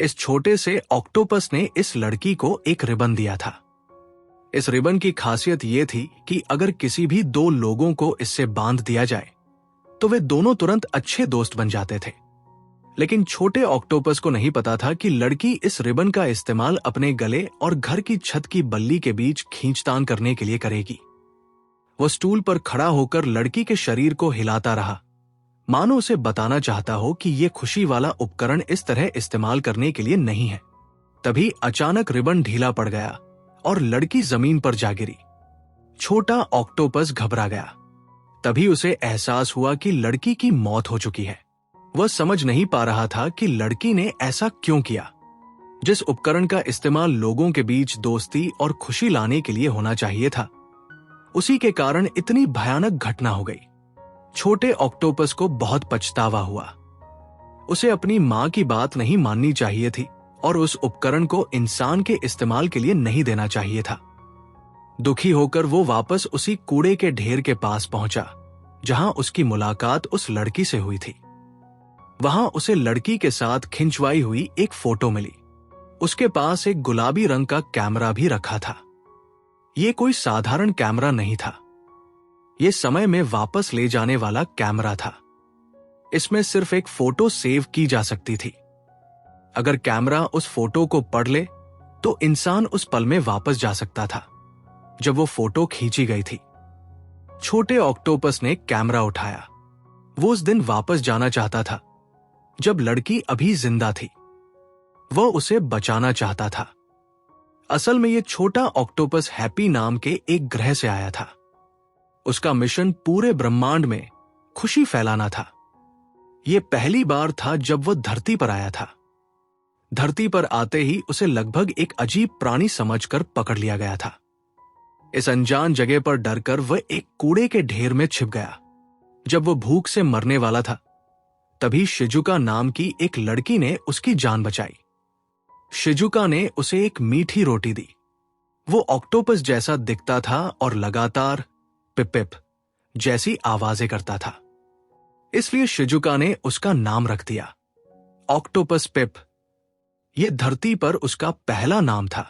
इस छोटे से ऑक्टोपस ने इस लड़की को एक रिबन दिया था। इस रिबन की खासियत यह थी कि अगर किसी भी दो लोगों को इससे बांध दिया जाए तो वे दोनों तुरंत अच्छे दोस्त बन जाते थे। लेकिन छोटे ऑक्टोपस को नहीं पता था कि लड़की इस रिबन का इस्तेमाल अपने गले और घर की छत की बल्ली के बीच खींचतान करने के लिए करेगी। वो स्टूल पर खड़ा होकर लड़की के शरीर को हिलाता रहा, मानो उसे बताना चाहता हो कि यह खुशी वाला उपकरण इस तरह इस्तेमाल करने के लिए नहीं है। तभी अचानक रिबन ढीला पड़ गया और लड़की जमीन पर जा गिरी। छोटा ऑक्टोपस घबरा गया। तभी उसे एहसास हुआ कि लड़की की मौत हो चुकी है। वह समझ नहीं पा रहा था कि लड़की ने ऐसा क्यों किया। जिस उपकरण का इस्तेमाल लोगों के बीच दोस्ती और खुशी लाने के लिए होना चाहिए था, उसी के कारण इतनी भयानक घटना हो गई। छोटे ऑक्टोपस को बहुत पछतावा हुआ। उसे अपनी मां की बात नहीं माननी चाहिए थी और उस उपकरण को इंसान के इस्तेमाल के लिए नहीं देना चाहिए था। दुखी होकर वो वापस उसी कूड़े के ढेर के पास पहुंचा जहां उसकी मुलाकात उस लड़की से हुई थी। वहां उसे लड़की के साथ खिंचवाई हुई एक फोटो मिली। उसके पास एक गुलाबी रंग का कैमरा भी रखा था। यह कोई साधारण कैमरा नहीं था। यह समय में वापस ले जाने वाला कैमरा था। इसमें सिर्फ एक फोटो सेव की जा सकती थी। अगर कैमरा उस फोटो को पढ़ ले तो इंसान उस पल में वापस जा सकता था जब वो फोटो खींची गई थी। छोटे ऑक्टोपस ने कैमरा उठाया। वो उस दिन वापस जाना चाहता था जब लड़की अभी जिंदा थी। वह उसे बचाना चाहता था। असल में यह छोटा ऑक्टोपस हैप्पी नाम के एक ग्रह से आया था। उसका मिशन पूरे ब्रह्मांड में खुशी फैलाना था। यह पहली बार था जब वह धरती पर आया था। धरती पर आते ही उसे लगभग एक अजीब प्राणी समझकर पकड़ लिया गया था। इस अनजान जगह पर डरकर वह एक कूड़े के ढेर में छिप गया। जब वह भूख से मरने वाला था, तभी शिजुका नाम की एक लड़की ने उसकी जान बचाई। शिजुका ने उसे एक मीठी रोटी दी। वो ऑक्टोपस जैसा दिखता था और लगातार पिप पिप जैसी आवाजें करता था। इसलिए शिजुका ने उसका नाम रख दिया, ऑक्टोपस पिप। यह धरती पर उसका पहला नाम था।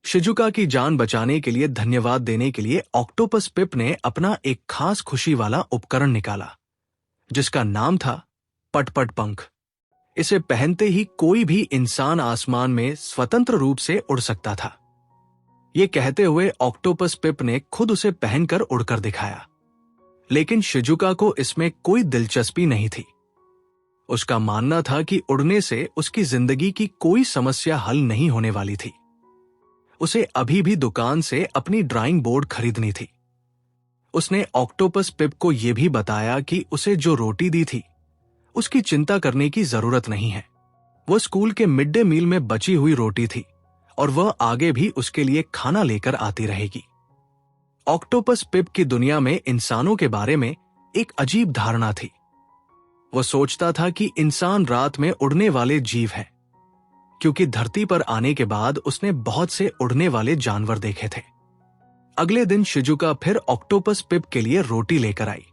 शिजुका की जान बचाने के लिए धन्यवाद देने के लिए ऑक्टोपस पिप ने अपना एक खास खुशी वाला उपकरण निकाला, जिसका नाम था पटपट पंख। इसे पहनते ही कोई भी इंसान आसमान में स्वतंत्र रूप से उड़ सकता था। यह कहते हुए ऑक्टोपस पिप ने खुद उसे पहनकर उड़कर दिखाया। लेकिन शिजुका को इसमें कोई दिलचस्पी नहीं थी। उसका मानना था कि उड़ने से उसकी जिंदगी की कोई समस्या हल नहीं होने वाली थी। उसे अभी भी दुकान से अपनी ड्राइंग बोर्ड खरीदनी थी। उसने ऑक्टोपस पिप को यह भी बताया कि उसे जो रोटी दी थी उसकी चिंता करने की जरूरत नहीं है। वह स्कूल के मिड डे मील में बची हुई रोटी थी और वह आगे भी उसके लिए खाना लेकर आती रहेगी। ऑक्टोपस पिप की दुनिया में इंसानों के बारे में एक अजीब धारणा थी। वह सोचता था कि इंसान रात में उड़ने वाले जीव हैं, क्योंकि धरती पर आने के बाद उसने बहुत से उड़ने वाले जानवर देखे थे। अगले दिन शिजुका फिर ऑक्टोपस पिप के लिए रोटी लेकर आई।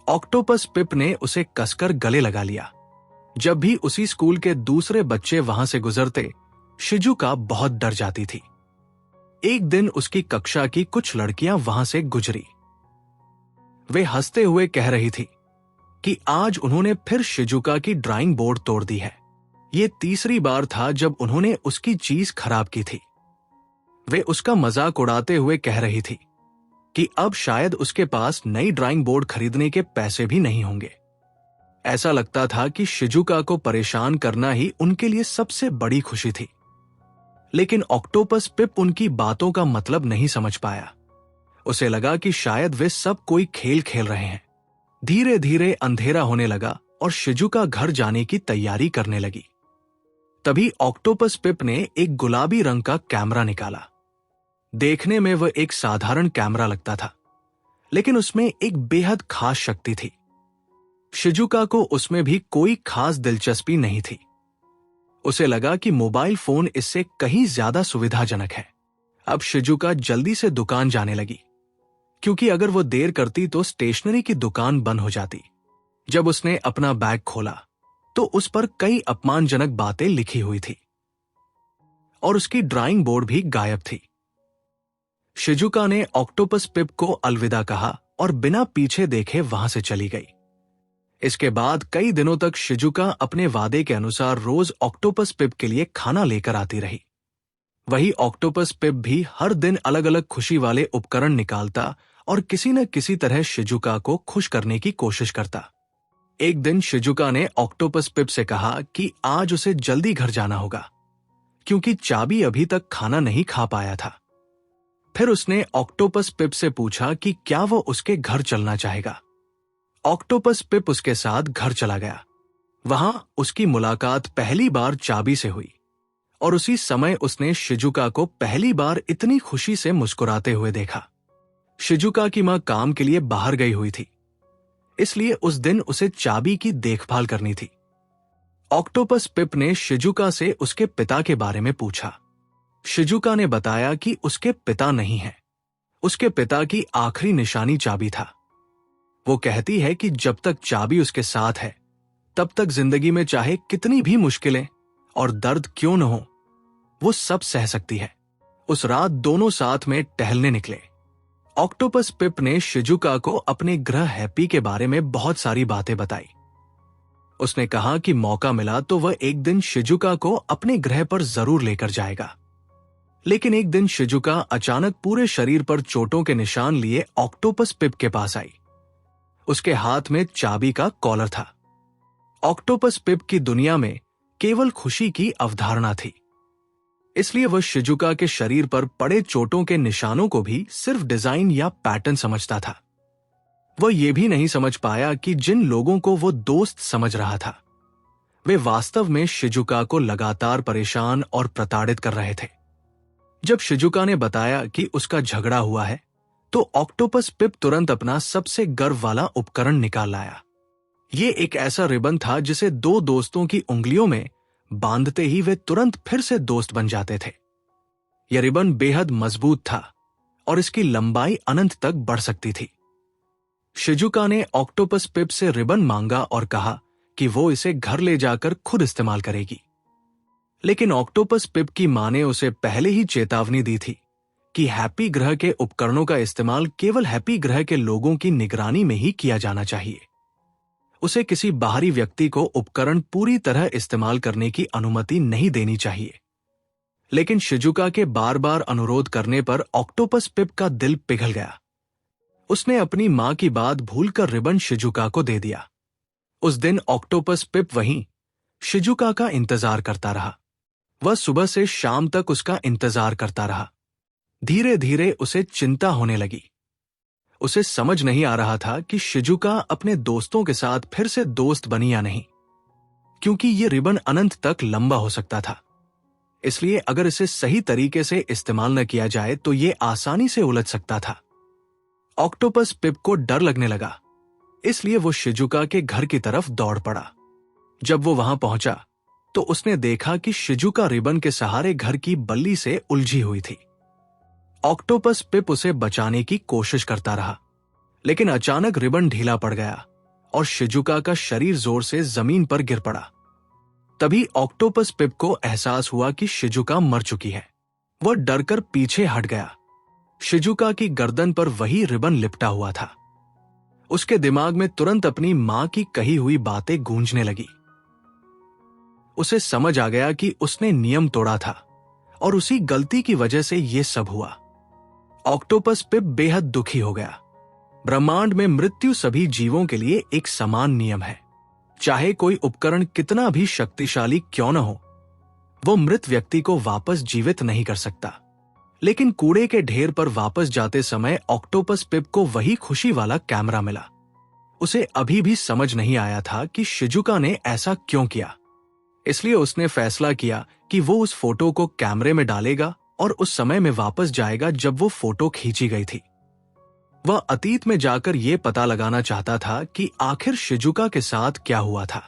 ऑक्टोपस पिप ने उसे कसकर गले लगा लिया। जब भी उसी स्कूल के दूसरे बच्चे वहां से गुजरते, शिजुका बहुत डर जाती थी। एक दिन उसकी कक्षा की कुछ लड़कियां वहां से गुजरी। वे हंसते हुए कह रही थी कि आज उन्होंने फिर शिजुका की ड्राइंग बोर्ड तोड़ दी है। यह तीसरी बार था जब उन्होंने उसकी चीज खराब की थी। वे उसका मजाक उड़ाते हुए कह रही थी कि अब शायद उसके पास नई ड्राइंग बोर्ड खरीदने के पैसे भी नहीं होंगे। ऐसा लगता था कि शिजुका को परेशान करना ही उनके लिए सबसे बड़ी खुशी थी। लेकिन ऑक्टोपस पिप उनकी बातों का मतलब नहीं समझ पाया। उसे लगा कि शायद वे सब कोई खेल खेल रहे हैं। धीरे धीरे अंधेरा होने लगा और शिजुका घर जाने की तैयारी करने लगी। तभी ऑक्टोपस पिप ने एक गुलाबी रंग का कैमरा निकाला। देखने में वह एक साधारण कैमरा लगता था, लेकिन उसमें एक बेहद खास शक्ति थी। शिजुका को उसमें भी कोई खास दिलचस्पी नहीं थी। उसे लगा कि मोबाइल फोन इससे कहीं ज्यादा सुविधाजनक है। अब शिजुका जल्दी से दुकान जाने लगी, क्योंकि अगर वो देर करती तो स्टेशनरी की दुकान बंद हो जाती। जब उसने अपना बैग खोला तो उस पर कई अपमानजनक बातें लिखी हुई थी और उसकी ड्राइंग बोर्ड भी गायब थी। शिजुका ने ऑक्टोपस पिप को अलविदा कहा और बिना पीछे देखे वहां से चली गई। इसके बाद कई दिनों तक शिजुका अपने वादे के अनुसार रोज ऑक्टोपस पिप के लिए खाना लेकर आती रही। वही ऑक्टोपस पिप भी हर दिन अलग अलग खुशी वाले उपकरण निकालता और किसी न किसी तरह शिजुका को खुश करने की कोशिश करता। एक दिन शिजुका ने ऑक्टोपस पिप से कहा कि आज उसे जल्दी घर जाना होगा क्योंकि चाबी अभी तक खाना नहीं खा पाया था। फिर उसने ऑक्टोपस पिप से पूछा कि क्या वो उसके घर चलना चाहेगा। ऑक्टोपस पिप उसके साथ घर चला गया। वहां उसकी मुलाकात पहली बार चाबी से हुई और उसी समय उसने शिजुका को पहली बार इतनी खुशी से मुस्कुराते हुए देखा। शिजुका की मां काम के लिए बाहर गई हुई थी, इसलिए उस दिन उसे चाबी की देखभाल करनी थी। ऑक्टोपस पिप ने शिजुका से उसके पिता के बारे में पूछा। शिजुका ने बताया कि उसके पिता नहीं है। उसके पिता की आखिरी निशानी चाबी था। वो कहती है कि जब तक चाबी उसके साथ है तब तक जिंदगी में चाहे कितनी भी मुश्किलें और दर्द क्यों न हो, वो सब सह सकती है। उस रात दोनों साथ में टहलने निकले। ऑक्टोपस पिप ने शिजुका को अपने ग्रह हैप्पी के बारे में बहुत सारी बातें बताई। उसने कहा कि मौका मिला तो वह एक दिन शिजुका को अपने ग्रह पर जरूर लेकर जाएगा। लेकिन एक दिन शिजुका अचानक पूरे शरीर पर चोटों के निशान लिए ऑक्टोपस पिप के पास आई। उसके हाथ में चाबी का कॉलर था। ऑक्टोपस पिप की दुनिया में केवल खुशी की अवधारणा थी, इसलिए वह शिजुका के शरीर पर पड़े चोटों के निशानों को भी सिर्फ डिजाइन या पैटर्न समझता था। वह यह भी नहीं समझ पाया कि जिन लोगों को वो दोस्त समझ रहा था वे वास्तव में शिजुका को लगातार परेशान और प्रताड़ित कर रहे थे। जब शिजुका ने बताया कि उसका झगड़ा हुआ है तो ऑक्टोपस पिप तुरंत अपना सबसे गर्व वाला उपकरण निकाल लाया। ये एक ऐसा रिबन था जिसे दो दोस्तों की उंगलियों में बांधते ही वे तुरंत फिर से दोस्त बन जाते थे। यह रिबन बेहद मजबूत था और इसकी लंबाई अनंत तक बढ़ सकती थी। शिजुका ने ऑक्टोपस पिप से रिबन मांगा और कहा कि वो इसे घर ले जाकर खुद इस्तेमाल करेगी। लेकिन ऑक्टोपस पिप की मां ने उसे पहले ही चेतावनी दी थी कि हैप्पी ग्रह के उपकरणों का इस्तेमाल केवल हैप्पी ग्रह के लोगों की निगरानी में ही किया जाना चाहिए। उसे किसी बाहरी व्यक्ति को उपकरण पूरी तरह इस्तेमाल करने की अनुमति नहीं देनी चाहिए। लेकिन शिजुका के बार बार अनुरोध करने पर ऑक्टोपस पिप का दिल पिघल गया। उसने अपनी मां की बात भूलकर रिबन शिजुका को दे दिया। उस दिन ऑक्टोपस पिप वहीं शिजुका का इंतजार करता रहा। वह सुबह से शाम तक उसका इंतजार करता रहा। धीरे धीरे उसे चिंता होने लगी। उसे समझ नहीं आ रहा था कि शिजुका अपने दोस्तों के साथ फिर से दोस्त बनी या नहीं, क्योंकि यह रिबन अनंत तक लंबा हो सकता था। इसलिए अगर इसे सही तरीके से इस्तेमाल न किया जाए तो यह आसानी से उलझ सकता था। ऑक्टोपस पिप को डर लगने लगा, इसलिए वो शिजुका के घर की तरफ दौड़ पड़ा। जब वो वहां पहुंचा तो उसने देखा कि शिजुका रिबन के सहारे घर की बल्ली से उलझी हुई थी। ऑक्टोपस पिप उसे बचाने की कोशिश करता रहा, लेकिन अचानक रिबन ढीला पड़ गया और शिजुका का शरीर जोर से जमीन पर गिर पड़ा। तभी ऑक्टोपस पिप को एहसास हुआ कि शिजुका मर चुकी है। वह डरकर पीछे हट गया। शिजुका की गर्दन पर वही रिबन लिपटा हुआ था। उसके दिमाग में तुरंत अपनी मां की कही हुई बातें गूंजने लगी। उसे समझ आ गया कि उसने नियम तोड़ा था और उसी गलती की वजह से यह सब हुआ। ऑक्टोपस पिप बेहद दुखी हो गया। ब्रह्मांड में मृत्यु सभी जीवों के लिए एक समान नियम है। चाहे कोई उपकरण कितना भी शक्तिशाली क्यों न हो, वो मृत व्यक्ति को वापस जीवित नहीं कर सकता। लेकिन कूड़े के ढेर पर वापस जाते समय ऑक्टोपस पिप को वही खुशी वाला कैमरा मिला। उसे अभी भी समझ नहीं आया था कि शिजुका ने ऐसा क्यों किया। इसलिए उसने फैसला किया कि वो उस फोटो को कैमरे में डालेगा और उस समय में वापस जाएगा जब वो फोटो खींची गई थी। वह अतीत में जाकर यह पता लगाना चाहता था कि आखिर शिजुका के साथ क्या हुआ था।